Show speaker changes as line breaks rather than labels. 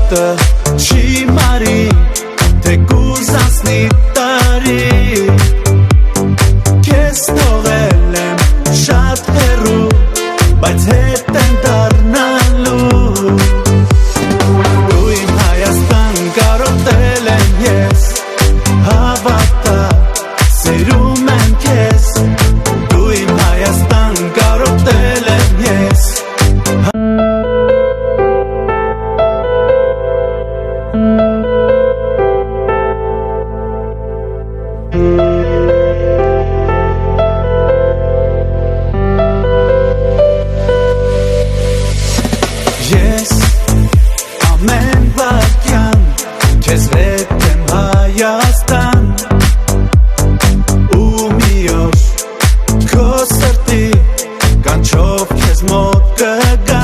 շատը չի մարի, թե կուզանցնի տարի Քեզ թողել եմ շատ հեռու, բայց հետ եմ դառնալու Դու իմ Հայաստան կարոտել եմ ես, հավատա, սիրում եմ քեզ Դու իմ Հայաստան կարոտել եմ ես Ես ամեն վարքյան քեզ հետ եմ Հայաստան ու մի օր քո սրտի կանչով քեզ մոտ կգա